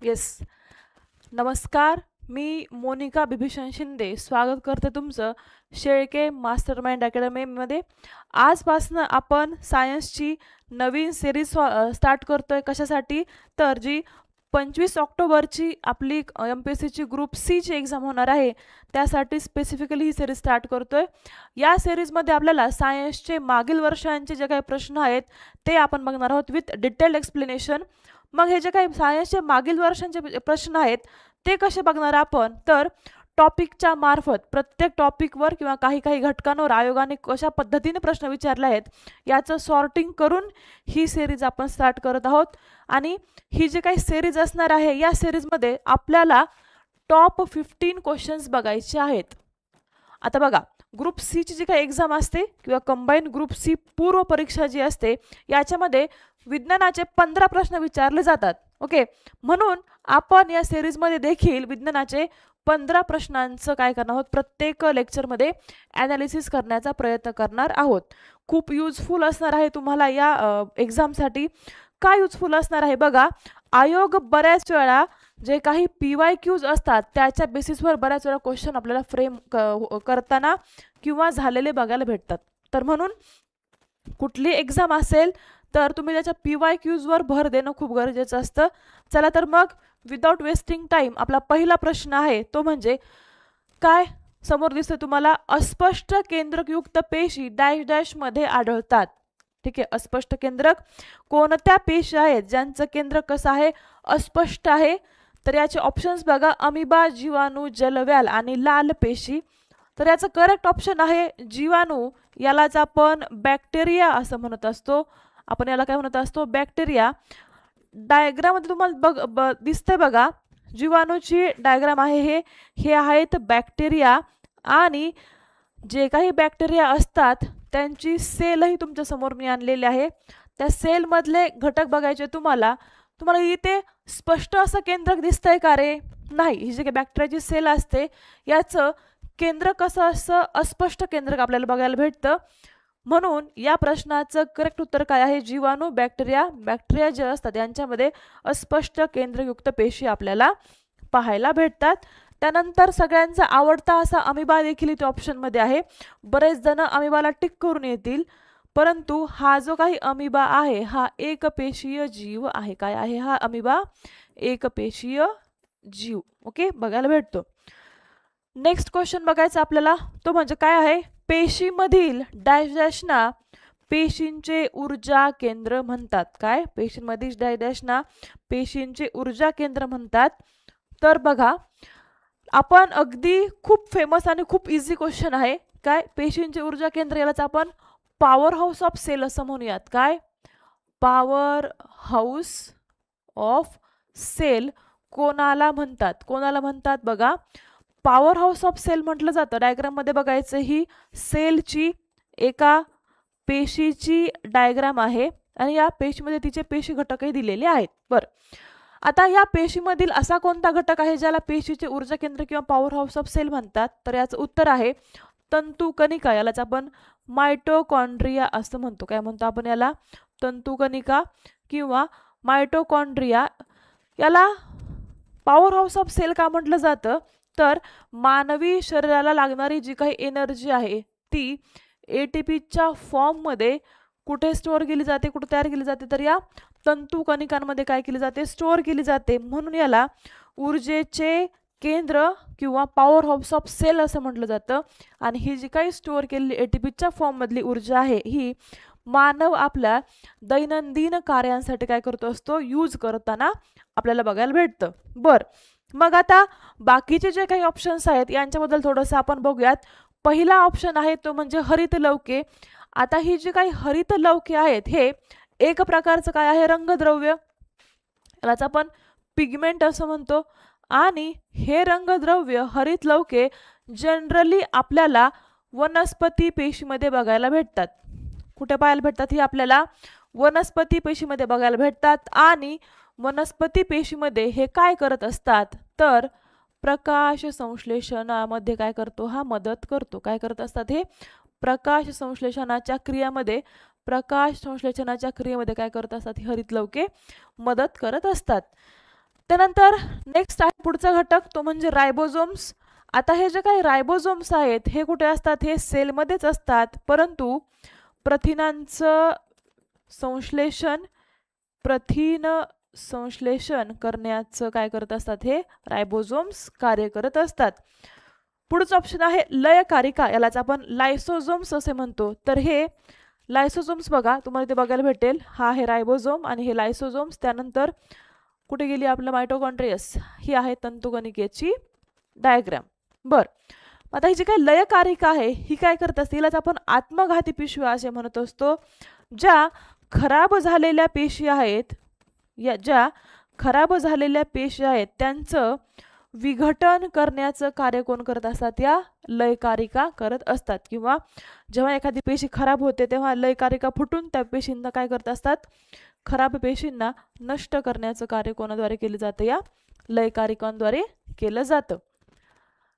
Yes. नमस्कार. मी मोनिका बिभीषण शिंदे स्वागत करते तुमचं शेळके मास्टरमाइंड अकॅडमीमध्ये. आजपासनं आपण सायन्सची नवीन सिरीज स्टार्ट करतोय. कशासाठी? तर जी 25 ऑक्टोबरची आपली MPSCची ग्रुप सीची एक्झाम होणार आहे, त्यासाठी स्पेसिफिकली ही सिरीज स्टार्ट करतोय. या सिरीजमध्ये आपल्याला सायन्सचे मागील वर्षांचे जे काही प्रश्न आहेत ते आपण बघणार आहोत विथ डिटेल्ड एक्सप्लेनेशन. मग हे जे काही सायन्सचे मागील वर्षांचे प्रश्न आहेत ते कसे बघणार आपण? तर टॉपिकच्या मार्फत प्रत्येक टॉपिकवर किंवा काही काही घटकांवर आयोगाने कशा पद्धतीने प्रश्न विचारले आहेत याचं सॉर्टिंग करून ही सिरीज आपण स्टार्ट करत आहोत. आणि ही जी काही सिरीज असणार आहे या सिरीजमध्ये आपल्याला टॉप 15 क्वेश्चन्स बघायचे आहेत. आता बघा, ग्रुप सीची जी काही एक्झाम असते किंवा कंबाईन ग्रुप सी पूर्व परीक्षा जी असते याच्यामध्ये विज्ञानाचे 15 प्रश्न विचारले जातात. ओके, म्हणून आपण या सिरीजमध्ये देखील विज्ञानाचे 15 प्रश्नांचं काय करणार आहोत, प्रत्येक लेक्चरमध्ये ॲनालिसिस करण्याचा प्रयत्न करणार आहोत. खूप युजफुल असणार आहे तुम्हाला या एक्झामसाठी. काय युजफुल असणार आहे बघा, आयोग बऱ्याच वेळा जे काही PYQs असतात त्याच्या बेसिसवर बऱ्याच वेळा क्वेश्चन आपल्याला फ्रेम करताना किंवा झालेले बघायला भेटतात. तर म्हणून कुठली एक्झाम असेल तर तुम्ही त्याच्या PYQsवर भर देणं खूप गरजेचं असतं. चला तर मग विदाउट वेस्टिंग टाइम आपला पहिला प्रश्न आहे तो म्हणजे काय? समोर दिसतं तुम्हाला, अस्पष्ट केंद्रकयुक्त पेशी डॅश डॅश मध्ये आढळतात. ठीक आहे, अस्पष्ट केंद्रक कोणत्या पेशी आहेत ज्यांचं केंद्र कसं आहे, अस्पष्ट आहे? तर याचे ऑप्शन्स बघा, अमिबा, जीवाणू, जलव्याल आणि लाल पेशी. तर याचं करेक्ट ऑप्शन आहे जीवाणू. यालाच आपण बॅक्टेरिया असं म्हणत असतो. आपण याला काय म्हणत असतो? बॅक्टेरिया. डायग्राममध्ये तुम्हाला दिसतंय बघा, जीवाणूची डायग्राम आहे. हे आहेत बॅक्टेरिया आणि जे काही बॅक्टेरिया असतात त्यांची सेलही तुमच्या समोर मी आणलेली आहे. त्या सेलमधले घटक बघायचे तुम्हाला. तुम्हाला इथे स्पष्ट असं केंद्रक दिसतंय का रे? नाही. ही जी काही बॅक्टेरियाची सेल असते याचं केंद्र कसं असं अस्पष्ट केंद्रक आपल्याला बघायला भेटतं. म्हणून या प्रश्नाचं करेक्ट उत्तर काय आहे? जीवाणू, बॅक्टेरिया. बॅक्टेरिया जे असतात यांच्यामध्ये अस्पष्ट केंद्रयुक्त पेशी आपल्याला पाहायला भेटतात. त्यानंतर सगळ्यांचा आवडता असा अमिबा देखील इथे ऑप्शनमध्ये आहे. बरेच जण अमिबाला टिक करून येतील, परंतु हा जो काही अमिबा आहे हा एकपेशीय जीव आहे. काय आहे हा अमिबा? एकपेशीय जीव. ओके, बघायला भेटतो. नेक्स्ट क्वेश्चन बघायचा आपल्याला, तो म्हणजे काय आहे? पेशीमधील डॅश डॅशना पेशींचे ऊर्जा केंद्र म्हणतात. काय? पेशींमधील डॅश डॅशना पेशींचे ऊर्जा केंद्र म्हणतात. तर बघा, आपण अगदी खूप फेमस आणि खूप इझी क्वेश्चन आहे. काय? पेशींचे ऊर्जा केंद्र, यालाच आपण पॉवर हाऊस ऑफ सेल असं म्हणूयात. काय? पॉवर हाऊस ऑफ सेल कोणाला म्हणतात? कोणाला म्हणतात बघा, पॉवर हाऊस ऑफ सेल म्हटलं जातं. डायग्राममध्ये बघायचं, ही सेलची एका पेशीची डायग्राम आहे आणि या पेशीमध्ये तिचे पेशी घटकही दिलेले आहेत. बरं, आता या पेशीमधील असा कोणता घटक आहे ज्याला पेशीचे ऊर्जा केंद्र किंवा पॉवर हाऊस ऑफ सेल म्हणतात? तर याचं उत्तर आहे तंतुकणिका. यालाच आपण मायटोकॉन्ड्रिया असं म्हणतो. काय म्हणतो आपण याला? तंतुकणिका किंवा मायटोकॉन्ड्रिया. याला पॉवर हाऊस ऑफ सेल का म्हटलं जातं? तर मानवी शरीराला लागणारी जी काही एनर्जी आहे ती ATPच्या फॉर्ममध्ये कुठे स्टोअर केली जाते, कुठे तयार केली जाते? तर या तंतुकणिकांमध्ये काय केली जाते? स्टोअर केली जाते. म्हणून याला ऊर्जेचे केंद्र किंवा पॉवर हाऊस ऑफ सेल असं म्हटलं जातं. आणि ही जी काही स्टोअर केलेली ATPच्या फॉर्ममधली ऊर्जा आहे ही मानव आपल्या दैनंदिन कार्यांसाठी काय करतो असतो? यूज करताना आपल्याला बघायला भेटतं. बरं, मग आता बाकीचे जे काही ऑप्शन्स आहेत यांच्याबद्दल थोडंसं आपण बघूयात. पहिला ऑप्शन आहे तो म्हणजे हरित लवके. आता ही जी काही हरित लवके आहेत हे एक प्रकारचं काय आहे? रंगद्रव्य. यालाच आपण पिगमेंट असं म्हणतो. आणि हे रंगद्रव्य हरित लवके जनरली आपल्याला वनस्पती पेशीमध्ये बघायला भेटतात. कुठे पाहायला भेटतात? ही आपल्याला वनस्पती पेशीमध्ये बघायला भेटतात. आणि वनस्पती पेशीमध्ये हे काय करत असतात? तर प्रकाश संश्लेषणामध्ये काय करतो? हा मदत करतो. काय करत असतात हे? प्रकाश संश्लेषणाच्या क्रियेमध्ये काय करत असतात? ही हरित लवके मदत करत असतात. त्यानंतर नेक्स्ट आहे पुढचा घटक, तो म्हणजे रायबोझोम्स. आता हे जे काही रायबोझोम्स आहेत हे कुठे असतात, हे सेलमध्येच असतात, परंतु प्रथिनांचं संश्लेषण प्रथिन संश्लेषण करण्याचं काय करत असतात, हे रायबोझोम्स कार्य करत असतात. पुढचं ऑप्शन आहे लयकारिका, यालाच आपण लायसोझोम्स असे म्हणतो. तर हे लायसोझोम्स बघा, तुम्हाला ते बघायला भेटेल, हा आहे रायबोझोम आणि हे लायसोझोम्स. त्यानंतर कुठे गेली आपलं मायटोकॉन्ड्रियस, ही आहे तंतुगणिकेची डायग्राम. बर, आता ही जी काही लयकारिका आहे ही काय करत असते, हिलाच आपण आत्मघाती पिशव्या असे म्हणत असतो. ज्या खराब झालेल्या पेशी आहेत, या ज्या खराब झालेल्या पेशी आहेत त्यांचं विघटन करण्याचं कार्य कोण करत असतात, या लयकारिका करत असतात. किंवा जेव्हा एखादी पेशी खराब होते तेव्हा लयकारिका फुटून त्या पेशींना काय करत असतात, खराब पेशींना नष्ट करण्याचं कार्य कोणाद्वारे केलं जातं, या लयकारिकांद्वारे केलं जातं.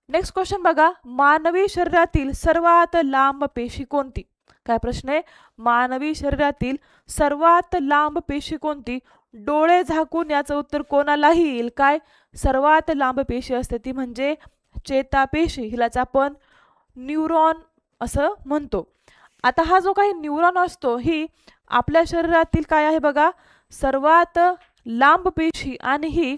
नेक्स्ट क्वेश्चन बघा, मानवी शरीरातील सर्वात लांब पेशी कोणती? काय प्रश्न आहे, मानवी शरीरातील सर्वात लांब पेशी कोणती? डोळे झाकून याचं उत्तर कोणालाही येईल. काय सर्वात लांब पेशी असते ती म्हणजे चेतापेशी, हिलाच आपण न्यूरॉन असं म्हणतो. आता हा जो काही न्यूरॉन असतो ही आपल्या शरीरातील काय आहे बघा, सर्वात लांब पेशी, आणि ही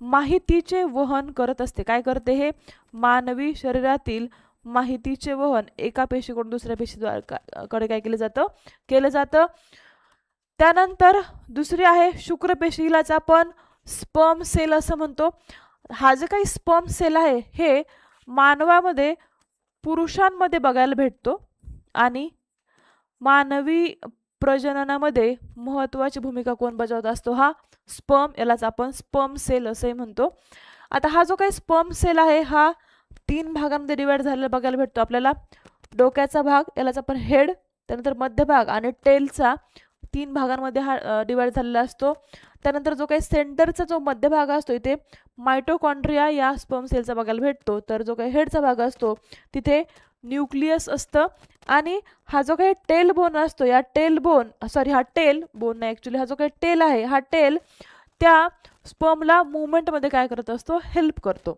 माहितीचे वहन करत असते. काय करते, हे मानवी शरीरातील माहितीचे वहन एका पेशीकडून दुसऱ्या पेशीकडे काय केलं जातं. त्यानंतर दुसरी आहे शुक्रपेशी, हिलाच आपण स्पर्म सेल असं म्हणतो. हा जे काही स्पर्म सेल आहे हे मानवामध्ये पुरुषांमध्ये बघायला भेटतो आणि मानवी प्रजननामध्ये महत्त्वाची भूमिका कोण बजावत असतो, हा स्पर्म, यालाच आपण स्पर्म सेल असे म्हणतो. आता हा जो काही स्पर्म सेल आहे हा 3 भागांमध्ये डिवाइड झालेला बघायला भेटतो आपल्याला. डोक्याचा भाग यालाच आपण हेड, त्यानंतर मध्यभाग आणि टेलचा 3 भागांमध्ये हा डिवाइड झालेला असतो. त्यानंतर जो काही सेंटरचा जो मध्यभाग असतो इथे मायटोकॉन्ड्रिया या स्पर्म सेलचा बघायला भेटतो. तर जो काही हेडचा भाग असतो तिथे न्यूक्लियस असतं. आणि हा जो काही टेल बोन असतो, या टेल बोन हा टेल बोन नाही ॲक्च्युली, हा जो काही टेल आहे हा टेल त्या स्पर्मला मुवमेंटमध्ये काय करत असतो, हेल्प करतो.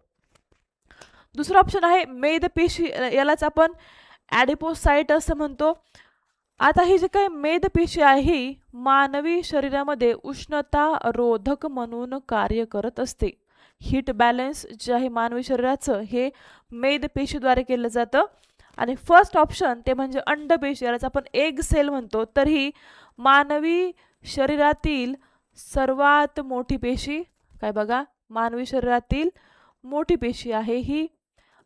दुसरा ऑप्शन आहे मेदपेशी, यालाच आपण ॲडिपोसाइट असं म्हणतो. आता ही जी काही मेदपेशी आहे ही मानवी शरीरामध्ये उष्णता रोधक म्हणून कार्य करत असते. हीट बॅलन्स जे आहे मानवी शरीराचं हे मेदपेशीद्वारे केलं जातं. आणि फर्स्ट ऑप्शन ते म्हणजे अंडपेशी, यालाच आपण एग सेल म्हणतो. तर ही मानवी शरीरातील सर्वात मोठी पेशी, काय बघा, मानवी शरीरातील मोठी पेशी आहे ही.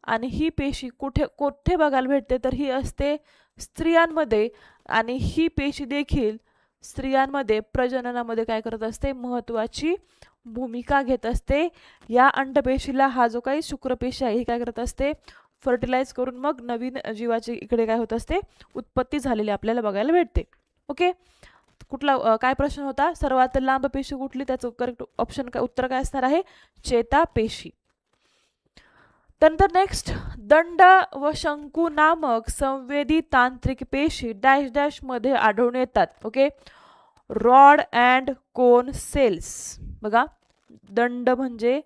आणि ही पेशी कुठे बघायला भेटते, तर ही असते स्त्रियांमध्ये. आणि ही पेशी देखील स्त्रियांमध्ये प्रजननामध्ये काय करत असते, महत्त्वाची भूमिका घेत असते. या अंडपेशीला हा जो काही शुक्रपेशी आहे ही काय करत असते, फर्टिलाइज करून मग नवीन जीवाची इकडे काय होत असते, उत्पत्ती झालेली आपल्याला बघायला भेटते. ओके, कुठला काय प्रश्न होता, सर्वात लांब पेशी कुठली, त्याचं करेक्ट ऑप्शन काय, उत्तर काय असणार आहे, चेतापेशी. त्यानंतर नेक्स्ट, दंड व शंकू नामक संवेदी तांत्रिक पेशी डॅश डॅश मध्ये आढळून येतात. Okay, rod and cone cells. बघा, दंड म्हणजे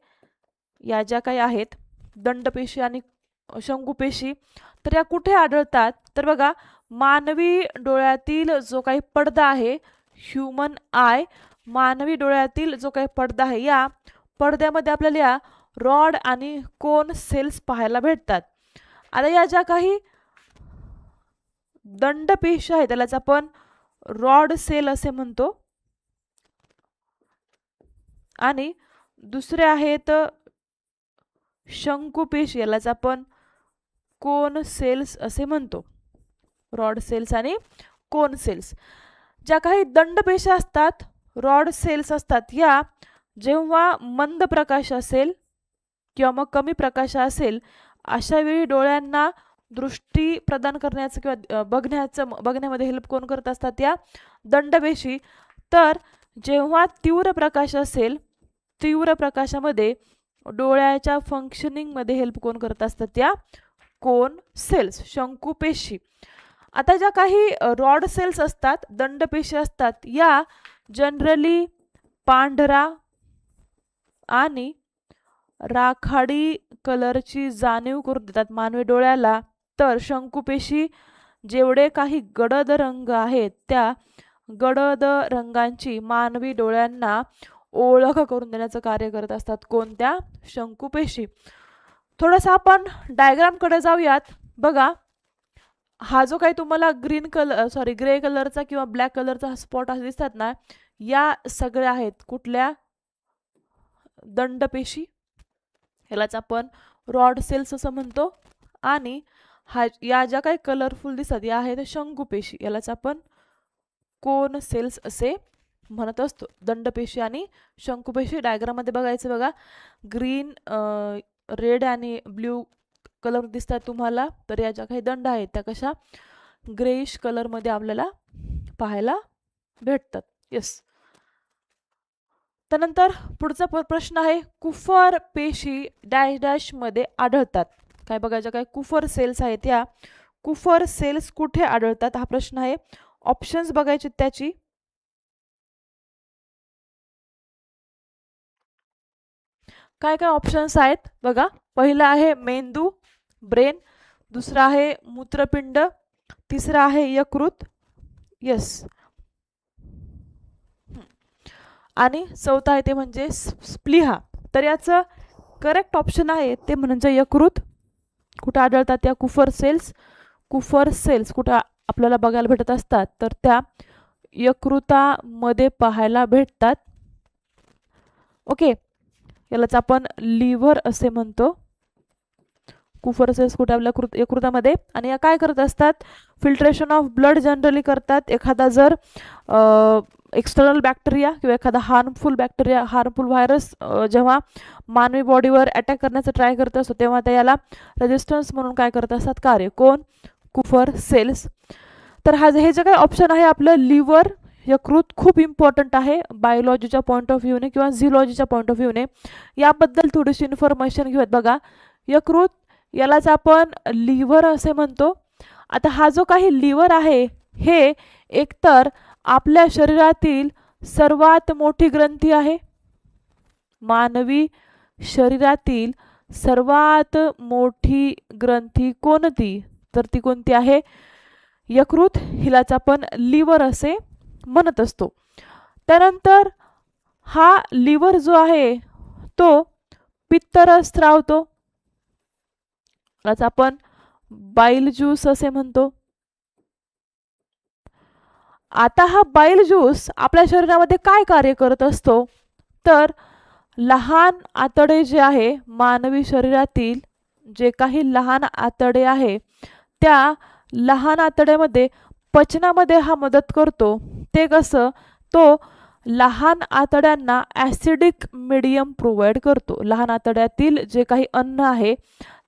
या ज्या काही आहेत दंडपेशी आणि शंकुपेशी, तर या कुठे आढळतात, तर बघा मानवी डोळ्यातील जो काही पडदा आहे, ह्यूमन आय, मानवी डोळ्यातील जो काही पडदा आहे या पडद्यामध्ये आपल्याला या रॉड आणि कोन सेल्स पाहायला भेटतात. आता या ज्या काही दंडपेशी आहेत त्यालाच आपण रॉड सेल असे म्हणतो. आणि दुसरे आहेत शंकुपेशी, यालाच आपण कोन सेल्स असे म्हणतो. रॉड सेल्स आणि कोन सेल्स. ज्या काही दंडपेशी असतात, रॉड सेल्स असतात, या जेव्हा मंद प्रकाश असेल किंवा मग कमी प्रकाश असेल अशा वेळी डोळ्यांना दृष्टी प्रदान करण्याचं किंवा बघण्यामध्ये हेल्प कोण करत असतात, या दंडपेशी. तर जेव्हा तीव्र प्रकाश असेल, तीव्र प्रकाशामध्ये डोळ्याच्या फंक्शनिंगमध्ये हेल्प कोण करत असतात, त्या कोन सेल्स, शंकुपेशी. आता ज्या काही रॉड सेल्स असतात, दंडपेशी असतात, या जनरली पांढरा आणि राखाडी कलरची जाणीव करून देतात मानवी डोळ्याला, तर शंकुपेशी जेवढे काही गडद रंग आहेत त्या गडद रंगांची मानवी डोळ्यांना ओळख करून देण्याचं कार्य करत असतात. कोणत्या? शंकुपेशी. थोडंसं आपण डायग्रामकडे जाऊयात. बघा, हा जो काही तुम्हाला ग्रे कलरचा किंवा ब्लॅक कलरचा स्पॉट असे दिसतात ना, या सगळ्या आहेत कुठल्या? दंडपेशी, ह्यालाच आपण रॉड सेल्स असं म्हणतो. आणि या ज्या काही कलरफुल दिसतात या आहेत शंकुपेशी, यालाच आपण कोन सेल्स असे म्हणत असतो. दंडपेशी आणि शंकुपेशी डायग्राम मध्ये बघायचं. बघा, ग्रीन, रेड आणि ब्ल्यू कलर दिसतात तुम्हाला, तर या ज्या काही दंड आहेत त्या कशा? ग्रेइश कलर मध्ये आपल्याला पाहायला भेटतात. येस. त्यानंतर पुढचा प्रश्न आहे, कुफर पेशी डॅश डॅश मध्ये आढळतात. काय बघायचं? काय कुफर सेल्स आहेत, या कुफर सेल्स कुठे आढळतात हा प्रश्न आहे. ऑप्शन्स बघायचे त्याची. काय काय ऑप्शन्स आहेत बघा. पहिला आहे मेंदू, ब्रेन. दुसरा आहे मूत्रपिंड. तिसरा आहे यकृत. येस. आणि चौथा आहे ते म्हणजे स्प्लिहा. तर याचं करेक्ट ऑप्शन आहे ते म्हणजे यकृत. कुठे आढळतात या कुफर सेल्स? कुफर सेल्स कुठे आपल्याला बघायला भेटत असतात? तर त्या यकृतामध्ये पाहायला भेटतात. ओके, यालाच आपण लिव्हर असे म्हणतो. कुफर सेल्स कुठे? आपल्या यकृतामध्ये. आणि या काय करत असतात? फिल्ट्रेशन ऑफ ब्लड जनरली करतात. एखादा जर एक्सटर्नल बॅक्टेरिया किंवा एखादा हार्मफुल व्हायरस जेव्हा मानवी बॉडीवर अटॅक करण्याचा ट्राय करत असतो तेव्हा त्याला रेजिस्टन्स म्हणून काय करत असतात? कार्य. कोण? कुफर सेल्स. तर हे जे काही ऑप्शन आहे आपलं लिव्हर, यकृत खूप इम्पॉर्टंट आहे बायोलॉजीच्या पॉईंट ऑफ व्ह्यूने किंवा झिओलॉजीच्या पॉईंट ऑफ व्ह्यूने. याबद्दल थोडीशी इन्फॉर्मेशन घेऊयात. बघा, यकृत यालाच आपण लिव्हर असे म्हणतो. आता हा जो काही लिव्हर आहे हे एकतर आपल्या शरीरातील सर्वात मोठी ग्रंथी आहे. मानवी शरीरातील सर्वात मोठी ग्रंथी कोणती? तर ती कोणती आहे? यकृत. हिलाच आपण लिव्हर असे म्हणत असतो. त्यानंतर हा लिव्हर जो आहे तो पित्तरस स्त्रावतो. यालाच आपण बाईल ज्यूस असे म्हणतो. आता हा बाईल ज्यूस आपल्या शरीरामध्ये काय कार्य करत असतो? तर लहान आतडे जे आहे मानवी शरीरातील जे काही लहान आतडे आहे त्या लहान आतड्यामध्ये पचनामध्ये हा मदत करतो. ते कसं? तो लहान आतड्यांना ॲसिडिक मीडियम प्रोव्हाइड करतो. लहान आतड्यातील जे काही अन्न आहे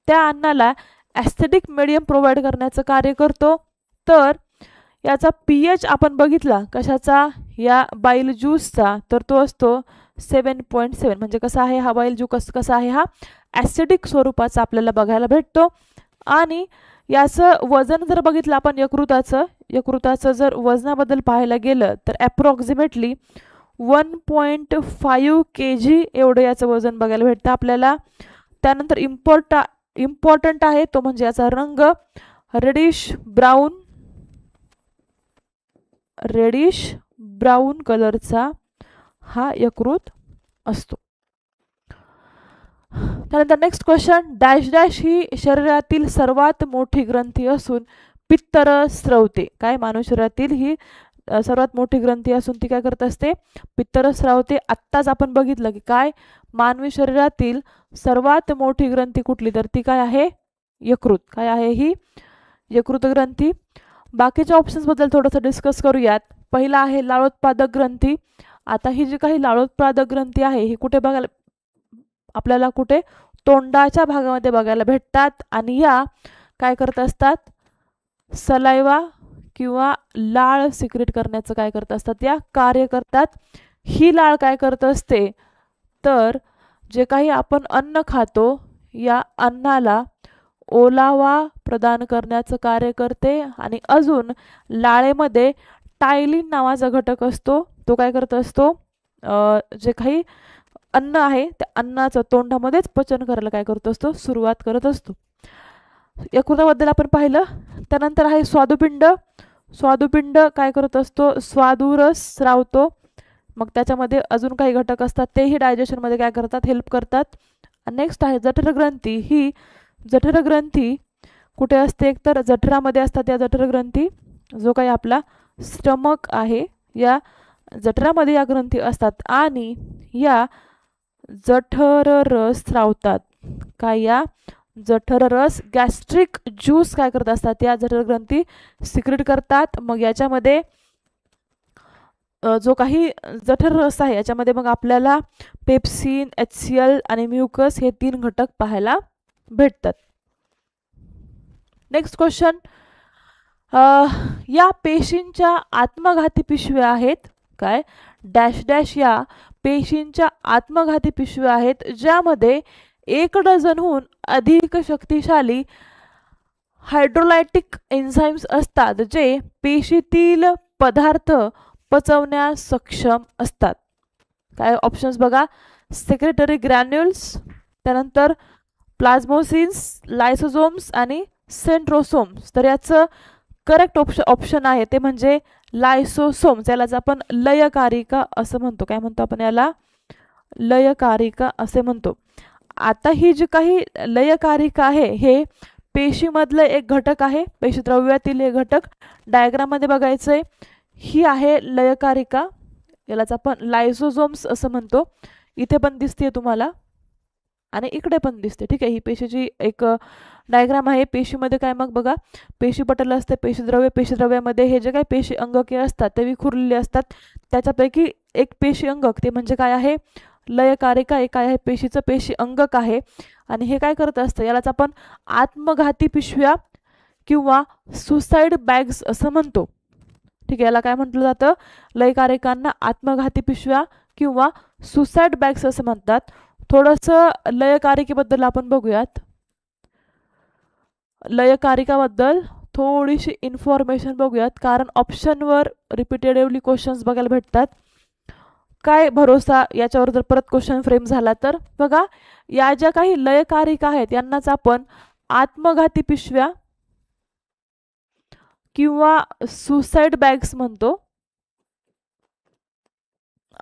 त्या अन्नाला ॲसिडिक मीडियम प्रोव्हाइड करण्याचं कार्य करतो. तर याचा pH आपण बघितला कशाचा? या बाईल ज्यूसचा, तर तो असतो 7.7. म्हणजे कसा आहे हा बाईल ज्यूस? कसा आहे हा? ॲसिडिक स्वरूपाचा आपल्याला बघायला भेटतो. आणि याचं वजन जर बघितलं आपण यकृताचं जर वजनाबद्दल पाहायला गेलं तर ॲप्रॉक्सिमेटली 1.5 kg एवढं याचं वजन बघायला भेटतं आपल्याला. त्यानंतर इम्पॉर्टंट आहे तो म्हणजे याचा रंग रेडिश ब्राऊन कलरचा हा यकृत असतो. त्यानंतर नेक्स्ट क्वेश्चन, डॅश डॅश ही शरीरातील सर्वात मोठी ग्रंथी असून पित्तरस स्रवते. काय? मानव शरीरातील ही सर्वात मोठी ग्रंथी असून ती काय करत असते? पित्तरस स्रावते. आत्ताच आपण बघितलं की काय मानवी शरीरातील सर्वात मोठी ग्रंथी कुठली? तर ती काय आहे? यकृत. काय आहे ही? यकृत ग्रंथी. बाकीच्या ऑप्शन्स बद्दल थोडंसं डिस्कस करूयात. पहिला आहे लाळोत्पादक ग्रंथी. आता ही जी काही लाळोत्पादक ग्रंथी आहे ही कुठे बघायला आपल्याला? कुठे? तोंडाच्या भागामध्ये बघायला भेटतात. आणि या काय करत असतात? सलाइवा किंवा लाळ सिक्रेट करण्याचं काय करत असतात? या कार्य करतात. ही लाळ काय करत असते? तर जे काही आपण अन्न खातो या अन्नाला ओलावा प्रदान करण्याचं कार्य करते. आणि अजून लाळेमध्ये टायलिन नावाचा घटक असतो. तो काय करत असतो? जे काही अन्न आहे त्या अन्नाचं तोंडामध्येच पचन करायला काय करत असतो, सुरुवात करत असतो. यकृताबद्दल आपण पाहिलं. त्यानंतर आहे स्वादुपिंड. स्वादुपिंड काय करत असतो, स्वादुरस स्रावतो. मग त्याच्यामध्ये अजून काही घटक असतात तेही डायजेशनमध्ये काय करतात, हेल्प करतात. नेक्स्ट आहे जठरग्रंथी. ही जठरग्रंथी कुठे असते, एकतर जठरामध्ये असतात या जठरग्रंथी. जो काही आपला स्टमक आहे या जठरामध्ये या ग्रंथी असतात आणि या जठररस स्रावतात. काय, या जठररस गॅस्ट्रिक ज्यूस काय करत असतात, या जठरग्रंथी सिक्रेट करतात. मग याच्यामध्ये जो काही जठररस आहे याच्यामध्ये मग आपल्याला पेप्सिन, HCl आणि म्युकस हे 3 घटक पाहायला भेटतात. नेक्स्ट क्वेश्चन, या पेशींच्या आत्मघाती पिशव्या आहेत. काय, डॅश डॅश या पेशींच्या आत्मघाती पिशव्या आहेत ज्यामध्ये 1 डझनहून अधिक शक्तिशाली हायड्रोलायटिक एन्झाईम्स असतात जे पेशीतील पदार्थ पचवण्यास सक्षम असतात. काय ऑप्शन्स बघा, सेक्रेटरी ग्रॅन्युल्स, त्यानंतर प्लाझ्मोसिन्स, लायसोझोम्स आणि सेंट्रोसोम्स. तर याचं करेक्ट ऑप्शन आहे ते म्हणजे लायसोसोम्स. यालाच आपण लयकारिका असं म्हणतो. काय म्हणतो आपण याला, लयकारिका असे म्हणतो. आता ही जी काही लयकारिका आहे हे पेशीमधलं एक घटक आहे, पेशीद्रव्यातील एक घटक. डायग्राममध्ये बघायचंय, ही आहे लयकारिका. यालाच आपण लायसोझोम्स असं म्हणतो. इथे पण दिसते तुम्हाला आणि इकडे पण दिसते. ठीक आहे, ही पेशीची एक डायग्राम आहे. पेशीमध्ये काय मग बघा, पेशीपटल असते, पेशीद्रव्य. पेशीद्रव्यामध्ये हे जे काही पेशी अंगके असतात ते विखुरलेले असतात. त्याच्यापैकी एक पेशी अंगक ते म्हणजे काय आहे, लयकारिका. एक काय आहे, पेशीचं पेशी अंगक आहे. आणि हे काय करत असतं, यालाच आपण आत्मघाती पिशव्या किंवा सुसाईड बॅग्स असं म्हणतो. ठीक आहे, याला काय म्हटलं जातं, लयकारिकांना आत्मघाती पिशव्या किंवा सुसाईड बॅग्स असं म्हणतात. थोडंसं लयकारिकेबद्दल आपण बघूयात. लयकारिकाबद्दल थोडीशी इन्फॉर्मेशन बघूयात, कारण ऑप्शनवर रिपीटेडली क्वेश्चन्स बघायला भेटतात. काय भरोसा याच्यावर जर परत क्वेश्चन फ्रेम झाला तर. बघा, या ज्या काही लयकारिका आहेत यांनाच आपण आत्मघाती पिशव्या किंवा सुसाईड बॅग्स म्हणतो.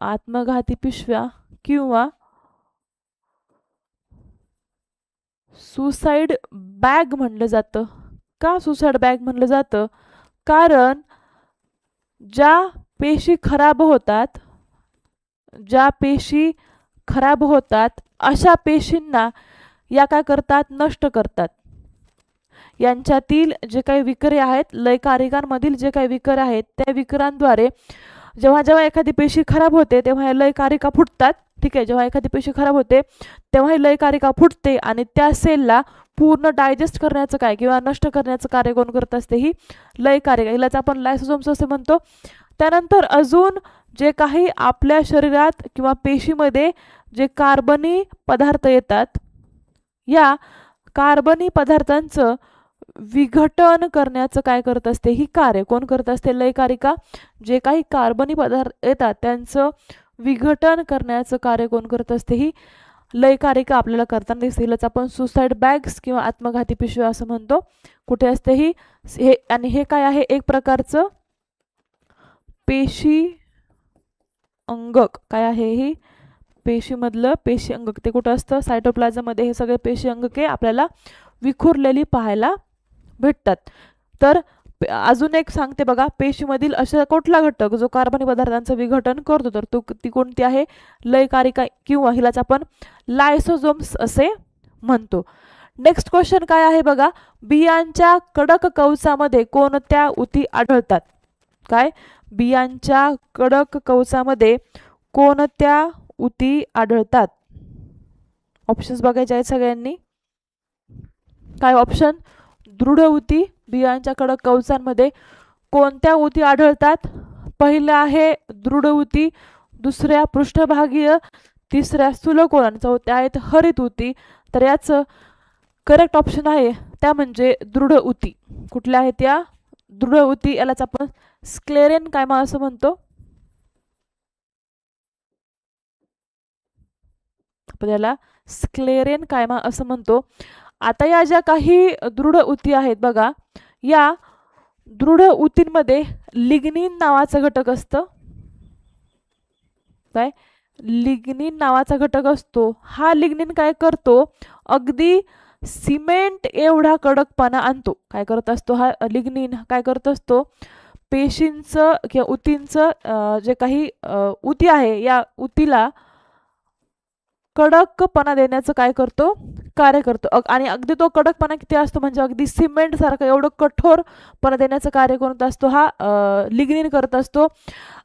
आत्मघाती पिशव्या किंवा सुसाईड बॅग म्हणलं जातं. का सुसाईड बॅग म्हणलं जातं, कारण ज्या पेशी खराब होतात, ज्या पेशी खराब होतात अशा पेशींना या काय करतात, नष्ट करतात. यांच्यातील जे काही विकरे आहेत, लयकारिकांमधील जे काही विकर आहेत त्या विकरांद्वारे जेव्हा जेव्हा एखादी पेशी खराब होते तेव्हा या लयकारिका फुटतात. ठीक आहे, जेव्हा एखादी पेशी खराब होते तेव्हा ही लयकारिका फुटते आणि त्या सेलला पूर्ण डायजेस्ट करण्याचं काय किंवा नष्ट करण्याचं कार्य कोण करत असते, ही लयकारिका. हिलाच आपण लायसोझोम्स असे म्हणतो. त्यानंतर अजून जे काही आपल्या शरीरात किंवा पेशीमध्ये जे कार्बनी पदार्थ येतात, या कार्बनी पदार्थांचं विघटन करण्याचं काय करत असते, ही कार्य कोण करत असते, लयकारिका. जे काही कार्बनी पदार्थ येतात त्यांचं विघटन करण्याचं कार्य कोण करत असते, ही लयकारिका आपल्याला करताना दिसते. हिलाच आपण सुसाईड बॅग्स किंवा आत्मघाती पिशव्या असं म्हणतो. कुठे असते ही, हे आणि हे काय आहे, एक प्रकारचं पेशी अंगक. काय आहे, ही पेशीमधलं पेशी अंगक. ते कुठं असतं, सायटोप्लाझममध्ये. हे सगळे पेशी अंगके आपल्याला विखुरलेली पाहायला भेटतात. तर अजून एक सांगते बघा, पेशीमधील अशा कुठला घटक जो कार्बनी पदार्थांचं विघटन करतो तर ती कोणती आहे, लयकारिका किंवा हिलाच आपण लायसोझोम्स असे म्हणतो. नेक्स्ट क्वेश्चन काय आहे बघा, बियांच्या कडक कवचामध्ये कोणत्या उती आढळतात. काय, बियांच्या कडक कवचामध्ये कोणत्या उती आढळतात. ऑप्शन्स बघायचे आहेत सगळ्यांनी. काय ऑप्शन, दृढ उती. बियांच्या कडक कवचांमध्ये कोणत्या उती आढळतात. पहिलं आहे दृढ उती, दुसऱ्या पृष्ठभागीय, तिसऱ्या स्थूलकोन आणि चौथ्या आहेत हरित उती. तर याचं करेक्ट ऑप्शन आहे त्या म्हणजे दृढ उती. कुठल्या आहेत त्या, दृढ उती. यालाच आपण स्क्लेरेन कायमा असं म्हणतो. आपण याला स्क्लेरेन कायमा असं म्हणतो. आता या ज्या काही दृढ उती आहेत बघा, या दृढ उतींमध्ये लिग्निन नावाचं घटक असतं. काय लिग्निन नावाचा घटक असतो. हा लिग्निन काय करतो, अगदी सिमेंट एवढा कडकपणा आणतो. काय करत असतो हा लिग्निन, काय करत असतो, पेशींचं किंवा उतींचं जे काही उती आहे या उतीला कडकपणा देण्याचं काय करतो, कार्य करतो. आणि अगदी तो कडकपणा किती असतो म्हणजे अगदी सिमेंट सारखं एवढं कठोरपणा देण्याचं कार्य कोणता असतो, हा लिग्निन करत असतो.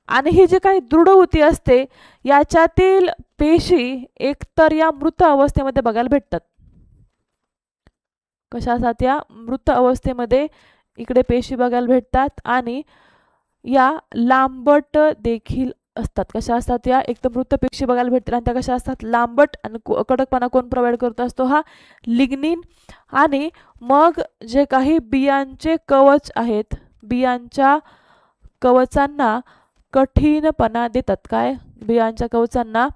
आणि ही जी काही दृढ उती असते याच्यातील पेशी एकतर या मृत अवस्थेमध्ये बघायला भेटतात. कशा असतात, या मृत अवस्थेमध्ये इकडे पेशी बघायला भेटतात आणि या लांबट देखील असतात. कशा असतात, या एक तर मृत पेशी बघायला भेटतात आणि त्या कशा असतात, लांबट. आणि कडकपणा कोण प्रोव्हाइड करत असतो, हा लिग्निन. आणि मग जे काही बियांचे कवच आहेत, बियांच्या कवचांना कठीणपणा देतात. काय, बियांच्या कवचांना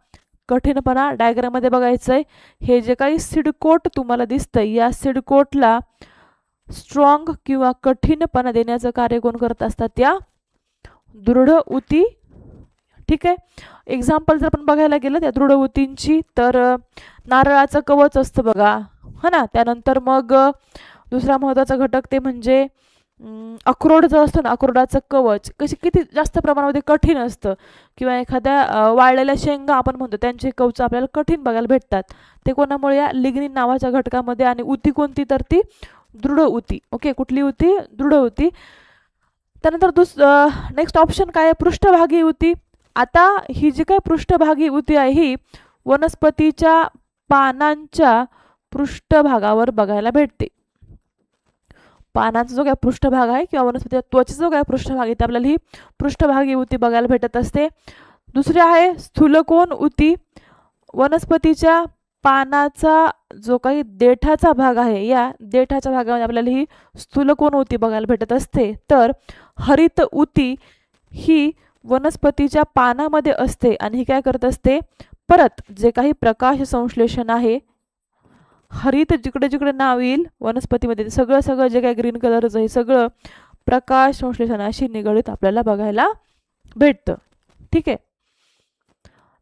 कठीणपणा. डायग्राममध्ये बघायचंय, हे जे काही सिडकोट तुम्हाला दिसतंय या सिडकोटला स्ट्रॉंग किंवा कठीणपणा देण्याचं कार्य कोण करत असतात, त्या दृढ उती. ठीक आहे. एक्झाम्पल जर आपण बघायला गेलं त्या दृढ उतींची, तर नारळाचं कवच असतं बघा, हा ना. त्यानंतर मग दुसरा महत्त्वाचा घटक ते म्हणजे अक्रोड जो असतो ना, अक्रोडाचं कवच किती जास्त प्रमाणामध्ये कठीण असतं. किंवा एखाद्या वाळलेल्या शेंगा आपण म्हणतो त्यांचे कवच आपल्याला कठीण बघायला भेटतात. ते कोणामुळे, या लिग्निन नावाच्या घटकामध्ये. आणि उती कोणती, तर ती दृढ उती. ओके, कुठली उती, दृढ उती. त्यानंतर नेक्स्ट ऑप्शन काय आहे, पृष्ठभागी उती. आता ही जी काही पृष्ठभागी उती आहे ही वनस्पतीच्या पानांच्या पृष्ठभागावर बघायला भेटते. पानांचा जो काही पृष्ठभाग आहे किंवा वनस्पतीच्या त्वचेचा जो काही पृष्ठभाग आहे, आपल्याला ही पृष्ठभागी उती बघायला भेटत असते. दुसरी आहे स्थूलकोन उती. वनस्पतीच्या पानाचा जो काही देठाचा भाग आहे, या देठाच्या भागामध्ये आपल्याला ही स्थूलकोन उती बघायला भेटत असते. तर हरित उती ही वनस्पतीच्या पानामध्ये असते आणि ही काय करत असते, परत जे काही प्रकाश संश्लेषण आहे, हरित जिकडे जिकडे नाव येईल वनस्पतीमध्ये सगळं जे काही ग्रीन कलरचं आहे सगळं प्रकाश संश्लेषणाशी निगडित आपल्याला बघायला भेटतं. ठीक आहे.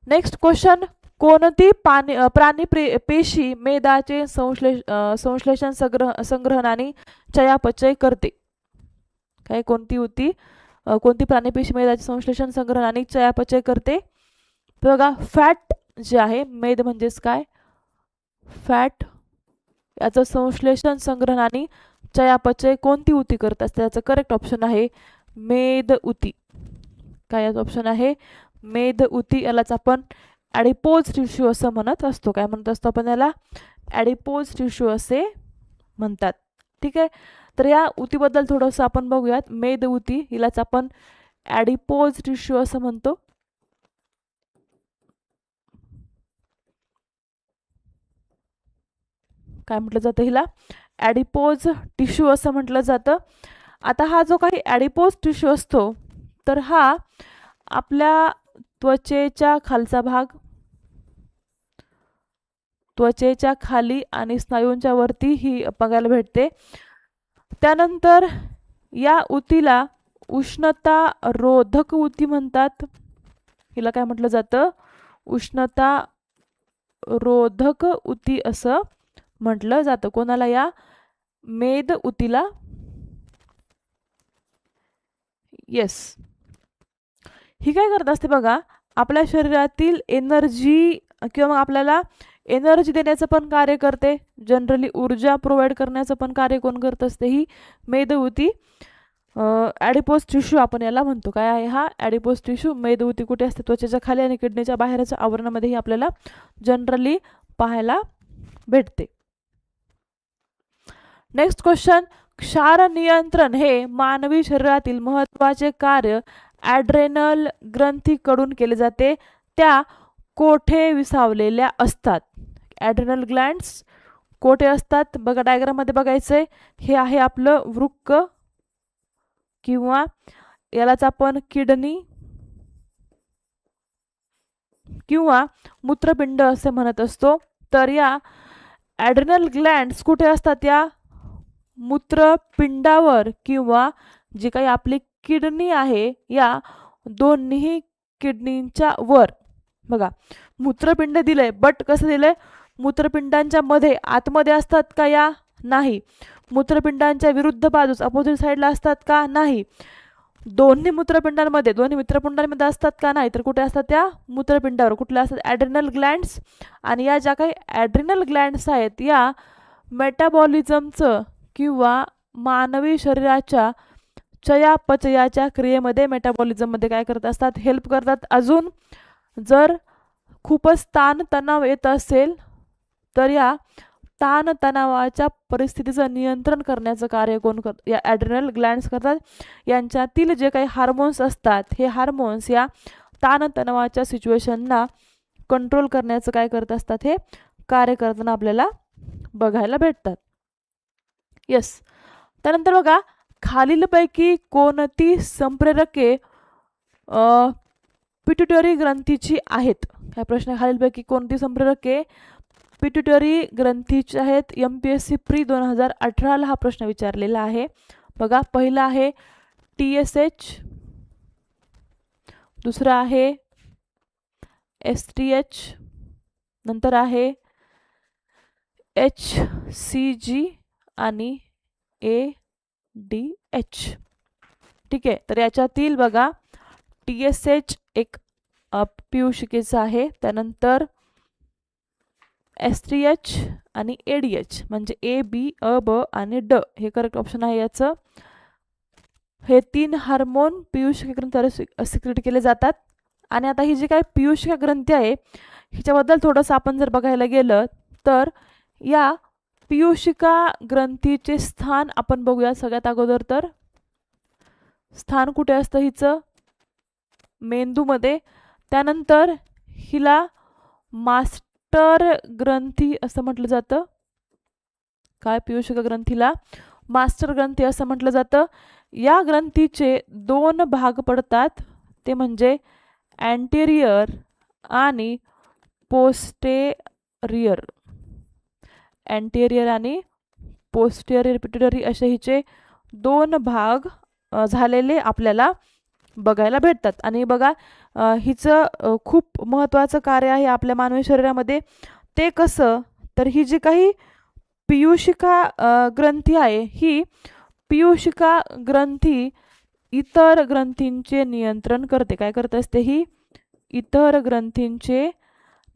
नेक्स्ट क्वेश्चन, कोणती प्राणी पेशी मेदाचे संश्लेषण संग्रहण आणि चयापचय करते. काय, कोणती प्राणीपेशी मेदाचे संश्लेषण संग्रहण आणि चयापचय करते. बघा, फॅट जे आहे, मेद म्हणजेच काय, फॅट, याचं संश्लेषण संग्रहण आणि चयापचय कोणती उती करत असते. याचं करेक्ट ऑप्शन आहे मेद उती. काय याचं ऑप्शन आहे, मेद उती. यालाच आपण ॲडिपोज टिश्यू असं म्हणत असतो. काय म्हणत असतो आपण याला, ॲडिपोज टिश्यू असे म्हणतात. ठीक आहे. तर या उतीबद्दल थोडंसं आपण बघूयात. मेद उती हिलाच आपण ॲडिपोज टिश्यू असं म्हणतो. काय म्हटलं जातं, हिला ॲडिपोज टिश्यू असं म्हटलं जातं. आता हा जो काही ॲडिपोज टिश्यू असतो, तर हा आपल्या त्वचेच्या खालचा भाग, त्वचेच्या खाली आणि स्नायूंच्या वरती ही बघायला भेटते. त्यानंतर या उतीला उष्णता रोधक उती म्हणतात. हिला काय म्हटलं जातं, उष्णता रोधक उती असं म्हटलं जातं. कोणाला, या मेद उतीला. येस. ही काय करत असते बघा, आपल्या शरीरातील एनर्जी किंवा मग आपल्याला एनर्जी देण्याचं पण कार्य करते. जनरली ऊर्जा प्रोव्हाइड करण्याचं पण कार्य कोण करत असते, ही मेद उती. ॲडिपोज टिश्यू आपण याला म्हणतो. काय आहे हा, ॲडिपोज टिश्यू. मेद उती कुठे असते, त्वचेच्या खाली आणि किडनीच्या बाहेरच्या आवरणामध्येही आपल्याला जनरली पाहायला भेटते. नेक्स्ट क्वेश्चन, क्षार नियंत्रण हे मानवी शरीरातील महत्त्वाचे कार्य ॲड्रेनल ग्रंथीकडून केले जाते. त्या कोठे विसावलेल्या असतात. ॲड्रेनल ग्लँड्स कोठे असतात बघा, डायग्राममध्ये बघायचंय. हे आहे आपलं वृक्क किंवा यालाच आपण किडनी किंवा मूत्रपिंड असे म्हणत असतो. तर या ॲड्रिनल ग्लँड्स कुठे असतात? या मूत्रपिंडावर किंवा जी काही आपली किडनी आहे या दोन्ही किडनींच्या वर. बघा, मूत्रपिंड दिलंय, बट कसं दिलंय? मूत्रपिंडांच्या मध्ये आतमध्ये असतात का? या नाही. मूत्रपिंडांच्या विरुद्ध बाजूस अपोजिट साईडला असतात का? नाही. दोन्ही मूत्रपिंडांमध्ये असतात का? नाही. तर कुठे असतात? त्या मूत्रपिंडावर. कुठल्या असतात? Adrenal glands. आणि या ज्या काही ॲड्रिनल ग्लँड्स आहेत या मेटाबॉलिझमचं किंवा मानवी शरीराच्या चयापचयाच्या क्रियेमध्ये, मेटाबॉलिझममध्ये काय करत असतात? हेल्प करतात. अजून जर खूपच ताण तणाव येत असेल तर या ताण तणावाच्या परिस्थितीचं नियंत्रण करण्याचं कार्य कोण करत? या ॲड्रिनल ग्लँड्स करतात. यांच्यातील जे काही हार्मोन्स असतात हे हार्मोन्स या ताण तणावाच्या सिच्युएशनला कंट्रोल करण्याचं काय करत असतात? हे कार्य करताना आपल्याला बघायला भेटतात. यस. त्यानंतर बघा, खालीलपैकी कोणती संप्रेरके पिट्युटरी ग्रंथीची आहेत? हा प्रश्न, खालीलपैकी कोणती संप्रेरके पिट्युटरी ग्रंथीची आहेत? MPSC प्री 2018 हा प्रश्न विचारलेला आहे. बघा, पहिला आहे TSH, दुसरा आहे STH, नंतर आहे HCG आणि ADH. ठीक आहे. तर याच्यातील बघा TSH एक पियुषिकेचा आहे. त्यानंतर STH आणि ADH म्हणजे A, B, A, B आणि D हे करेक्ट ऑप्शन आहे याचं. हे 3 हार्मोन पियुषिका ग्रंथीद्वारे सिक्रेट केले जातात. आणि आता ही जी काही पियुषिका ग्रंथी आहे हिच्याबद्दल थोडंसं आपण जर बघायला गेलं तर या पियुषिका ग्रंथीचे स्थान आपण बघूया. सगळ्यात अगोदर तर स्थान कुठे असतं हिचं? मेंदूमध्ये. त्यानंतर हिला मास्टर ग्रंथी असं म्हटलं जातं. काय? पियुषिका ग्रंथीला मास्टर ग्रंथी असं म्हटलं जातं. या ग्रंथीचे 2 भाग पडतात, ते म्हणजे अँटेरियर आणि पोस्टेरियर. अँटेरियर आणि पोस्टेरियर पिट्युटरी असे हिचे 2 भाग झालेले आपल्याला बघायला भेटतात. आणि बघा, हिचं खूप महत्त्वाचं कार्य आहे आपल्या मानवी शरीरामध्ये. ते कसं? तर ही जी काही पियुषिका ग्रंथी आहे ही पियुषिका ग्रंथी इतर ग्रंथींचे नियंत्रण करते. काय करत असते? ही इतर ग्रंथींचे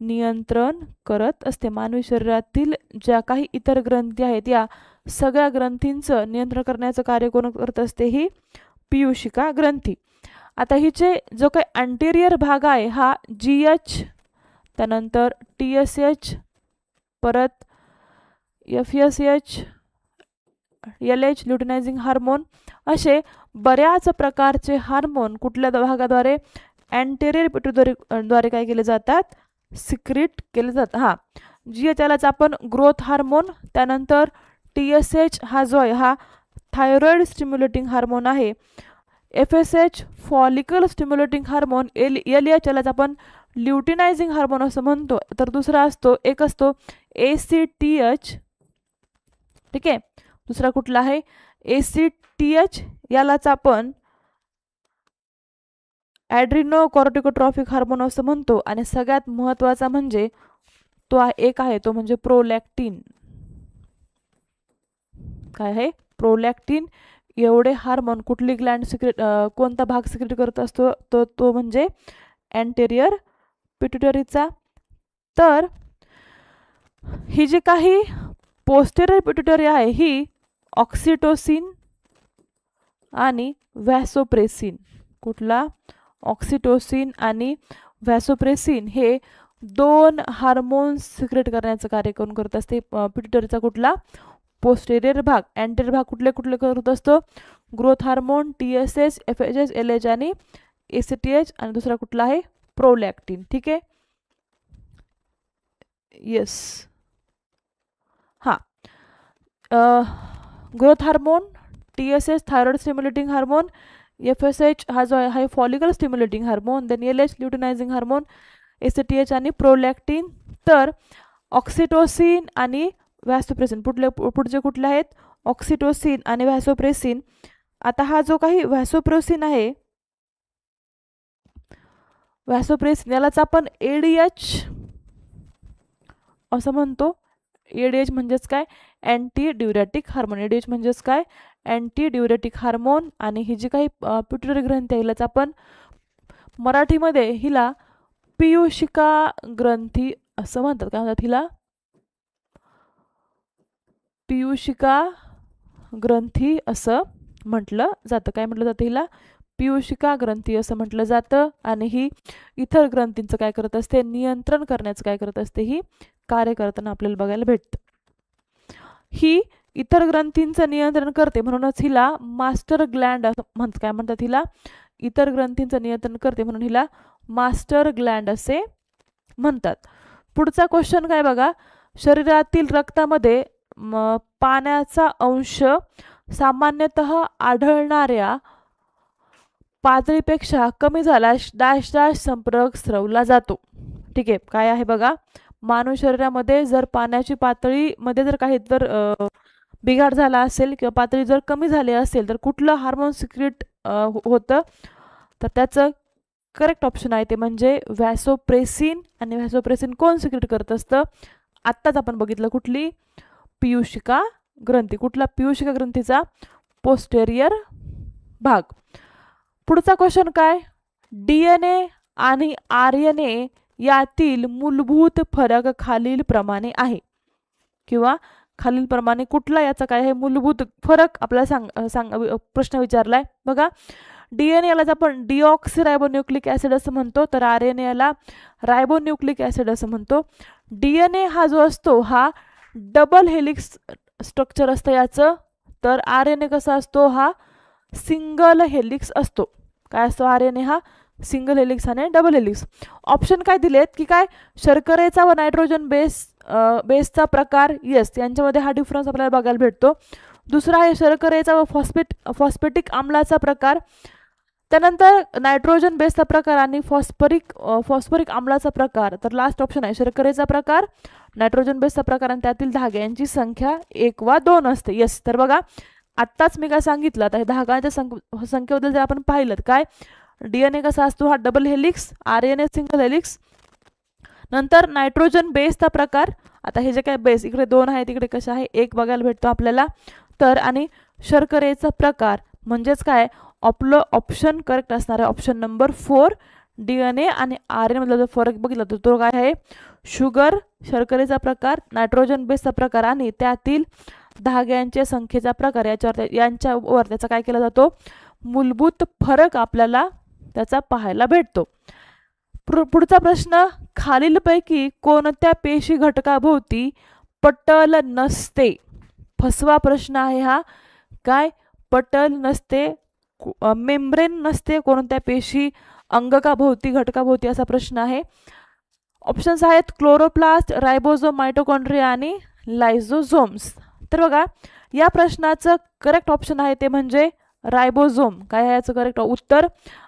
नियंत्रण करत असते. मानवी शरीरातील ज्या काही इतर ग्रंथी आहेत या सगळ्या ग्रंथींचं नियंत्रण करण्याचं कार्य कोण करत असते? ही पियुषिका ग्रंथी. आता हिचे जो काही अँटेरियर भाग आहे हा GH, त्यानंतर TSH, परत FSH, LH ल्युटिनायझिंग हार्मोन असे बऱ्याच प्रकारचे हार्मोन कुठल्या भागाद्वारे? अँटेरियर पिट्युटरीद्वारे काय केले जातात? सिक्रेट केले जातात. हा, GH यालाच आपण ग्रोथ हार्मोन. त्यानंतर TSH हा जो आहे हा थायरॉइड स्टिम्युलेटिंग हार्मोन आहे. FSH follicle stimulating hormone. LH यालाच आपण ल्युटिनायझिंग हार्मोन असं म्हणतो. तर दुसरा असतो, एक असतो ACTH. ठीक आहे. दुसरा कुठला आहे? ACTH यालाच आपण ॲड्रिनोकॉर्टिकोट्रॉफिक हार्मोन असं म्हणतो. आणि सगळ्यात महत्त्वाचा म्हणजे तो एक आहे, तो म्हणजे प्रोलॅक्टिन. काय आहे? प्रोलॅक्टिन. एवढे हार्मोन कुठली ग्लँड सिक्रेट, कोणता भाग सिक्रेट करत असतो? तो म्हणजे अँटेरियर पिट्युटरीचा. तर ही जी काही पोस्टेरियर पिट्युटरी आहे ही ऑक्सिटोसिन आणि व्हॅसोप्रेसिन. कुठला? ऑक्सिटोसिन आणि व्हॅसोप्रेसिन हे 2 हार्मोन्स सिक्रेट करण्याचं कार्य कोण करत असते? पिट्युटरीचा कुठला? पोस्टेरियर भाग. अँटेरियर भाग कुठले कुठले करत असतो? Growth hormone, TSH, FSH, LH आणि ACTH. आणि दुसरा कुठला आहे? प्रोलॅक्टिन. ठीक आहे. येस. हां, growth hormone, TSH thyroid stimulating hormone, FSH हा जो आहे follicle stimulating hormone, then LH luteinizing hormone, ACTH आणि प्रोलॅक्टिन. तर ऑक्सिटोसिन आणि व्हॅसोप्रेसिन पुढचे कुठले आहेत? ऑक्सिटोसिन आणि व्हॅसोप्रेसिन. आता हा जो काही व्हॅसोप्रेसिन आहे, व्हॅसोप्रेसिन यालाच आपण ADH असं म्हणतो. ADH म्हणजेच काय? Anti diuretic hormone. ADH म्हणजेच काय? Anti diuretic hormone. आणि ही जी काही पिट्युटरी ग्रंथी आहे हिलाच आपण मराठीमध्ये हिला पीयूषिका ग्रंथी असं म्हणतात. काय म्हणतात हिला? पीयूषिका ग्रंथी असं म्हटलं जातं. काय म्हटलं जातं हिला? पीयूषिका ग्रंथी असं म्हटलं जातं. आणि ही इतर ग्रंथींचं काय करत असते? नियंत्रण करण्याचं काय करत असते? ही कार्य करताना आपल्याला बघायला भेटतं. ही इतर ग्रंथींचं नियंत्रण करते म्हणूनच हिला मास्टर ग्लँड म्हणतात. काय म्हणतात हिला? इतर ग्रंथींचं नियंत्रण करते म्हणून हिला मास्टर ग्लँड असे म्हणतात. पुढचा क्वेश्चन काय बघा. शरीरातील रक्तामध्ये पाण्याचा अंश सामान्यतः आढळणाऱ्या पातळीपेक्षा कमी झाल्यास डॅश डॅश संपर्क स्रवला जातो. ठीक आहे. काय आहे बघा. मानवी शरीरामध्ये जर पाण्याची पातळीमध्ये जर काही जर बिघाड झाला असेल किंवा पातळी जर कमी झाली असेल तर कुठलं हार्मोन सिक्रेट होतं? तर त्याचं करेक्ट ऑप्शन आहे ते म्हणजे व्हॅसोप्रेसिन. आणि व्हॅसोप्रेसिन कोण सिक्रेट करत असतं? आत्ताच आपण बघितलं. कुठली? पीयूषिका ग्रंथी. कुठला? पीयूषिका ग्रंथीचा पोस्टेरियर भाग. पुढचा क्वेश्चन काय? DNA आणि RNA यातील मूलभूत फरक खालील प्रमाणे आहे. किंवा खालील प्रमाणे कुठला याचा काय आहे मूलभूत फरक आपल्याला प्रश्न विचारलाय बघा. DNA याला आपण डिऑक्सिरायबोन्यूक्लिक ऍसिड असं म्हणतो. तर RNA याला रायबोन्यूक्लिक ऍसिड असं म्हणतो. DNA हा जो असतो हा डबल हेलिक्स स्ट्रक्चर असतं याचं. तर RNA कसा असतो? हा सिंगल हेलिक्स असतो. काय असतो? RNA हा सिंगल हेलिक्स आणि डबल हेलिक्स. ऑप्शन काय दिलेत की काय? शर्करेचा व नायट्रोजन बेसचा प्रकार. येस, यांच्यामध्ये हा डिफरन्स आपल्याला बघायला भेटतो. दुसरा आहे शर्करेचा व फॉस्फेटिक आम्लाचा प्रकार. त्यानंतर नायट्रोजन बेसचा प्रकार आणि फॉस्फरिक आम्लाचा प्रकार. तर लास्ट ऑप्शन आहे शर्करेचा प्रकार, नायट्रोजन बेसचा प्रकार आणि त्यातील धाग्यांची संख्या 1 वा 2 असते. येस. तर बघा आत्ताच मी काय सांगितलं. आता हे धाग्यांच्या संख्येबद्दल जर आपण पाहिलं काय? DNA कसा असतो? हा double helix. RNA single helix. नंतर नायट्रोजन बेसचा प्रकार. आता हे जे काय बेस इकडे 2 आहे तिकडे कशा आहे 1 बघायला भेटतो आपल्याला. तर आणि शर्करेचा प्रकार म्हणजेच काय? आपलं ऑप्शन करेक्ट असणार आहे ऑप्शन नंबर 4. DNA आणि RNA मधला जो फरक बघितला तो काय आहे? शुगर, शर्करेचा प्रकार, नायट्रोजन बेसचा प्रकार आणि त्यातील धाग्यांच्या संख्येचा प्रकार. यांच्यावर त्याचा काय केला जातो? मूलभूत फरक आपल्याला त्याचा पाहायला भेटतो. पुढचा प्रश्न. खालीलपैकी कोणत्या पेशी घटकाभोवती पटल नसते? फसवा प्रश्न आहे हा. काय? पटल नसते, मेम्ब्रेन नसते कोणत्या पेशी अंगकाभोवती घटकाभोवती असा प्रश्न आहे. ऑप्शन्स आहेत क्लोरोप्लास्ट, रायबोझोम, मायटोकॉन्ड्रिया आणि लायझोझोम्स. तर बघा या प्रश्नाचं करेक्ट ऑप्शन आहे ते म्हणजे रायबोझोम. काय आहे याचं करेक्ट उत्तर?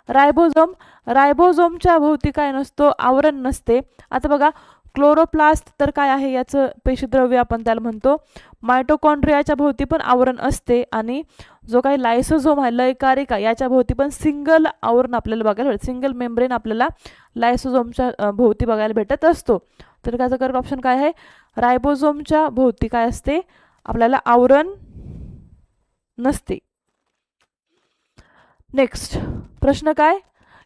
रायबोझोम. रायबोझोमच्या भोवती काय नसतो? आवरण नसते. आता बघा क्लोरोप्लास्ट तर काय आहे याचं पेशीद्रव्य आपण त्याला म्हणतो. मायटोकॉन्ड्रियाच्या भोवती पण आवरण असते आणि जो काही लायसोझोम आहे लयकारिका याच्या भोवती पण सिंगल आवरण आपल्याला बघायला भेटतं. सिंगल मेम्ब्रेन आपल्याला लायसोझोमच्या भोवती बघायला भेटत असतो. तर त्याचं करेक्ट ऑप्शन काय आहे? रायबोझोमच्या भोवती काय असते? आपल्याला आवरण नसते. नेक्स्ट प्रश्न काय?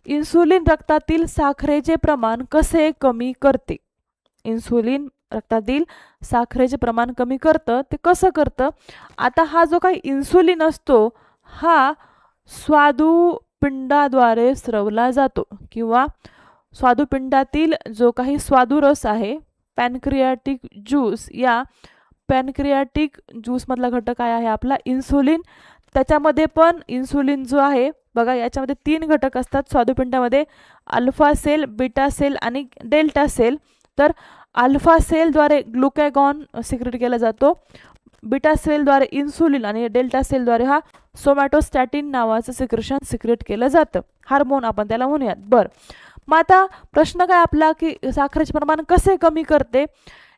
इन्सुलिन रक्तातील साखरेचे प्रमाण कसे कमी करते? इन्सुलिन रक्तातील साखरेचे प्रमाण कमी करतं. ते कसं करतं? आता हा जो काही इन्सुलिन असतो हा स्वादुपिंडाद्वारे स्रवला जातो किंवा स्वादुपिंडातील जो काही स्वादुरस आहे पॅनक्रियाटिक ज्यूस, या पॅनक्रियाटिक ज्यूसमधला घटक काय आहे आपला? इन्सुलिन. त्याच्यामध्ये पण इन्सुलिन जो आहे बघा याच्यामध्ये 3 घटक असतात स्वादुपिंडामध्ये. अल्फा सेल, बीटा सेल आणि डेल्टा सेल. तर अल्फा सेलद्वारे ग्लुकॅगॉन सिक्रेट केला जातो, बीटा सेलद्वारे इन्सुलिन आणि डेल्टा सेलद्वारे हा सोमॅटोस्टॅटिन नावाचं सिक्रेशन सिक्रेट केलं जातं. हार्मोन आपण त्याला म्हणूयात. बरं मग आता प्रश्न काय आपला की साखरेचे प्रमाण कसे कमी करते.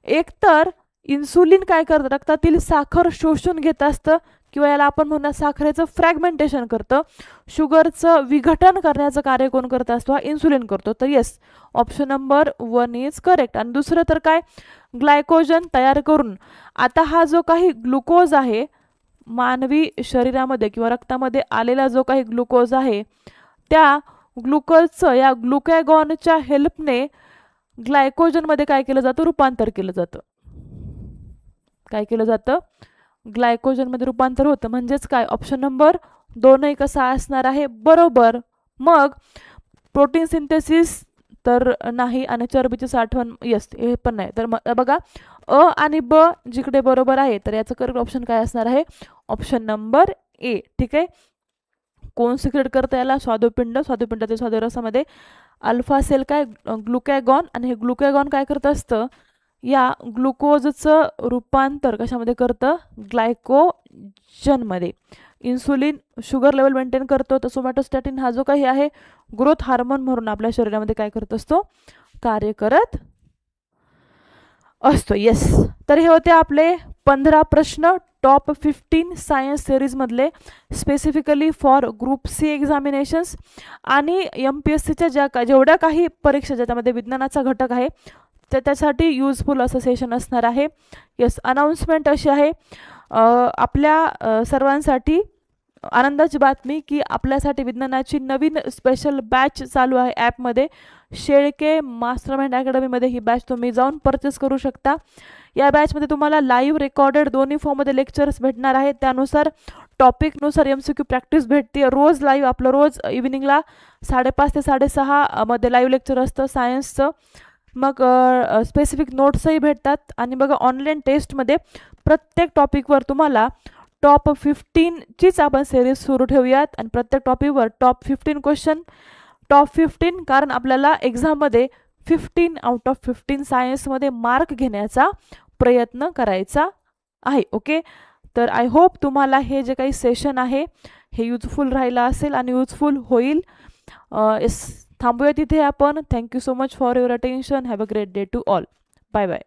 एकतर इन्सुलिन काय करतं, रक्तातील साखर शोषून घेत असतं किंवा याला आपण म्हणूया साखरेचं फ्रॅगमेंटेशन करतं. शुगरचं विघटन करण्याचं कार्य कोण करत असतो, हा इन्सुलिन करतो. तर yes, option number 1 is correct. आणि दुसरं तर काय, ग्लायकोजन तयार करून, आता हा जो काही ग्लुकोज आहे मानवी शरीरामध्ये किंवा रक्तामध्ये आलेला जो काही ग्लुकोज आहे, त्या ग्लुकोजचं या ग्लुकॅगॉनच्या हेल्पने ग्लायकोजनमध्ये काय केलं जातं, रूपांतर केलं जातं. काय केलं जातं, ग्लायकोजनमध्ये रूपांतर होतं. म्हणजेच काय, ऑप्शन नंबर 2 कसा असणार आहे, बरोबर. मग प्रोटीन सिंथेसिस तर नाही, आणि चरबीची साठवण यस हे पण नाही. तर बघा अ आणि ब जिकडे बरोबर आहे, तर याचं करेक्ट ऑप्शन काय असणार आहे, ऑप्शन नंबर ए. ठीक आहे. कोण सिक्रेट करतं याला, स्वादुपिंड. स्वादुपिंडाच्या स्वादुरसामध्ये अल्फा सेल काय, ग्लुकॅगॉन. आणि हे ग्लुकॅगॉन काय करत असतं, या ग्लुकोजचं रूपांतर कशामध्ये करतं, ग्लायकोजनमध्ये. इन्सुलिन शुगर लेवल मेंटेन करतो. तर सोमॅटोस्टॅटिन हा जो काही आहे ग्रोथ हार्मोन म्हणून आपल्या शरीरामध्ये काय करत असतो, कार्य करत असतो. येस, तर हे होते आपले 15 प्रश्न टॉप 15 सायन्स सिरीजमधले, specifically for group C examinations. आणि MPSCच्या जेवढ्या काही परीक्षा ज्याच्यामध्ये विज्ञानाचा घटक आहे त्यासाठी युजफुल असं सेशन असणार आहे. येस, अनाऊन्समेंट अशी आहे आपल्या सर्वांसाठी आनंदाची बातमी की आपल्यासाठी विज्ञानाची नवीन स्पेशल बॅच चालू आहे ॲपमध्ये. शेळके मास्टरमाइंड अकॅडमीमध्ये ही बॅच तुम्ही जाऊन परचेस करू शकता. या बॅचमध्ये तुम्हाला लाईव्ह रेकॉर्डेड दोन्ही फॉर्ममध्ये लेक्चर्स भेटणार आहेत. त्यानुसार टॉपिकनुसार MCQ प्रॅक्टिस भेटते. रोज लाईव्ह, आपलं रोज इव्हिनिंगला 5:30 ते 6:30 मध्ये लाईव्ह लेक्चर असतं सायन्सचं. मग स्पेसिफिक नोट्सही भेटतात. आणि बघा ऑनलाईन टेस्टमध्ये प्रत्येक टॉपिकवर तुम्हाला टॉप 15चीच आपण सिरीज सुरू ठेवूयात. आणि प्रत्येक टॉपिकवर टॉप 15 क्वेश्चन, टॉप 15, कारण आपल्याला एक्झाममध्ये 15 आउट ऑफ 15 सायन्समध्ये मार्क घेण्याचा प्रयत्न करायचा आहे. ओके, तर आय होप तुम्हाला हे जे काही सेशन आहे हे युजफुल राहिलं असेल आणि युजफुल होईल. थांबूया तिथे आपण. Thank you so much for your attention. Have a great day to all. Bye bye.